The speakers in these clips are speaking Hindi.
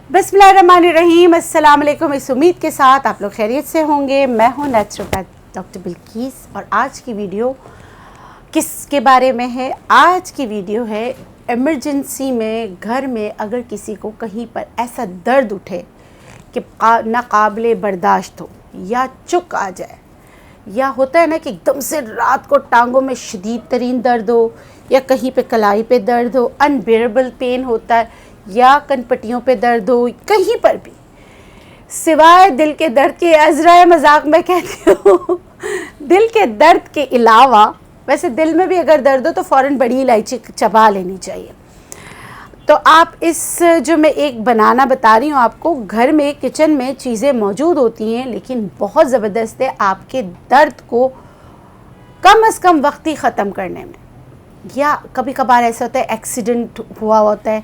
बिस्मिल्लाहिर्रहमानिर्रहीम। अस्सलाम वालेकुम। इस उम्मीद के साथ आप लोग खैरियत से होंगे। मैं हूँ नेचुरोपैथ डॉक्टर बिल्कीस और आज की वीडियो किसके बारे में है? आज की वीडियो है इमरजेंसी में घर में अगर किसी को कहीं पर ऐसा दर्द उठे कि नाकाबिले बर्दाश्त हो या चुक आ जाए, या होता है ना कि एकदम से रात को टांगों में शदीद तरीन दर्द हो या कहीं पे कलाई पे दर्द हो, अनबेरेबल पेन होता है, या कनपट्टियों पे दर्द हो, कहीं पर भी सिवाय दिल के दर्द के, अज़राए मजाक में कहती हूँ दिल के दर्द के अलावा, वैसे दिल में भी अगर दर्द हो तो फ़ौरन बड़ी इलायची चबा लेनी चाहिए। तो आप इस जो मैं एक बनाना बता रही हूँ आपको, घर में किचन में चीज़ें मौजूद होती हैं लेकिन बहुत ज़बरदस्त है आपके दर्द को कम से कम वक्त ही ख़त्म करने में। या कभी कभार ऐसा होता है एक्सीडेंट हुआ होता है,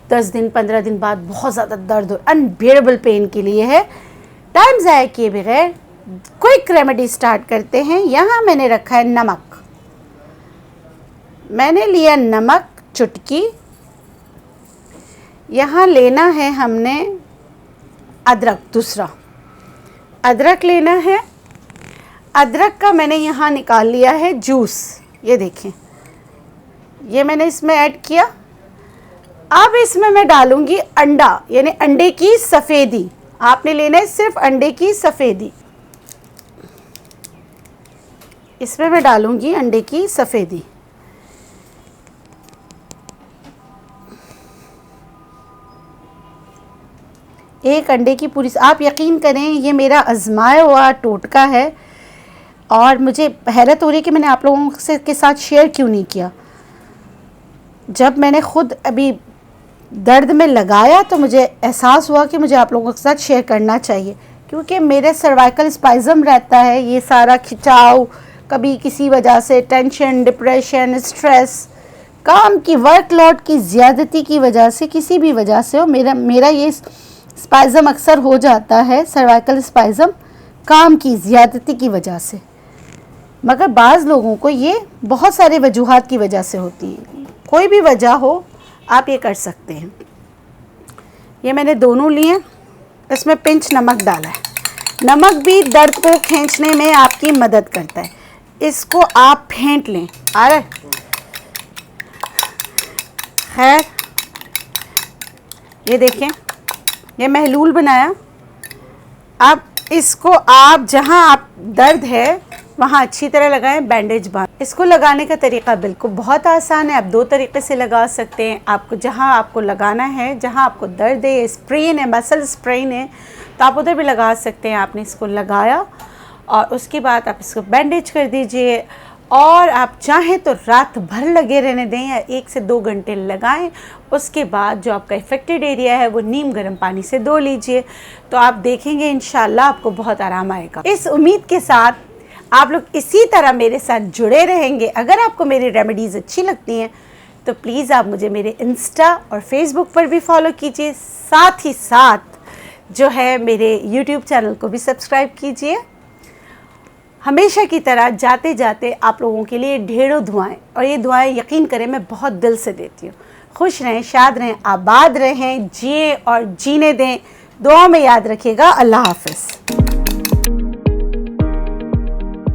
10 दिन 15 दिन बाद बहुत ज़्यादा दर्द हो, अनबेरेबल पेन के लिए है। टाइम ज़ाया किए बगैर क्विक रेमेडी स्टार्ट करते हैं। यहाँ मैंने रखा है नमक। मैंने लिया नमक चुटकी। यहाँ लेना है हमने अदरक, दूसरा अदरक लेना है। अदरक का मैंने यहाँ निकाल लिया है जूस, ये देखें, ये मैंने इसमें ऐड किया। अब इसमें मैं डालूंगी अंडा, यानी अंडे की सफ़ेदी। आपने लेना है सिर्फ अंडे की सफ़ेदी। इसमें मैं डालूंगी अंडे की सफ़ेदी। एक अंडे की पूरी, आप यकीन करें ये मेरा आजमाया हुआ टोटका है और मुझे हैरत हो रही है कि मैंने आप लोगों से के साथ शेयर क्यों नहीं किया। जब मैंने ख़ुद अभी दर्द में लगाया तो मुझे एहसास हुआ कि मुझे आप लोगों के साथ शेयर करना चाहिए, क्योंकि मेरे सर्वाइकल स्पाइज़म रहता है, ये सारा खिंचाव, कभी किसी वजह से टेंशन, डिप्रेशन, स्ट्रेस, काम की वर्कलोड की ज़्यादती की वजह से, किसी भी वजह से हो, मेरा ये स्पाइज़म अक्सर हो जाता है, सर्वाइकल स्पाइज़म, काम की ज़्यादती की वजह से। मगर बाज़ लोगों को ये बहुत सारे वजूहात की वजह से होती है। कोई भी वजह हो आप ये कर सकते हैं। ये मैंने दोनों लिए, इसमें पिंच नमक डाला है। नमक भी दर्द को खींचने में आपकी मदद करता है। इसको आप फेंट लें। आ रहा है? खैर, ये देखें, ये महलूल बनाया। अब इसको आप जहाँ आप दर्द है वहाँ अच्छी तरह लगाएं, बैंडेज बांध। इसको लगाने का तरीका बिल्कुल बहुत आसान है। आप दो तरीके से लगा सकते हैं। आपको जहाँ आपको लगाना है, जहाँ आपको दर्द है, स्प्रेन है, मसल स्प्रेन है, तो आप उधर भी लगा सकते हैं। आपने इसको लगाया और उसके बाद आप इसको बैंडेज कर दीजिए और आप चाहें तो रात भर लगे रहने दें या 1 से 2 घंटे लगाएं। उसके बाद जो आपका इफ़ेक्टेड एरिया है वो नीम गर्म पानी से धो लीजिए, तो आप देखेंगे इंशाल्लाह आपको बहुत आराम आएगा। इस उम्मीद के साथ आप लोग इसी तरह मेरे साथ जुड़े रहेंगे। अगर आपको मेरी रेमेडीज़ अच्छी लगती हैं तो प्लीज़ आप मुझे मेरे इंस्टा और फेसबुक पर भी फॉलो कीजिए। साथ ही साथ जो है मेरे यूट्यूब चैनल को भी सब्सक्राइब कीजिए। हमेशा की तरह जाते जाते आप लोगों के लिए ढेरों दुआएं, और ये दुआएं यकीन करें मैं बहुत दिल से देती हूँ। खुश रहें, शाद रहें, आबाद रहें, जिए और जीने दें। दुआ में याद रखिएगा। अल्लाह हाफ़िज़।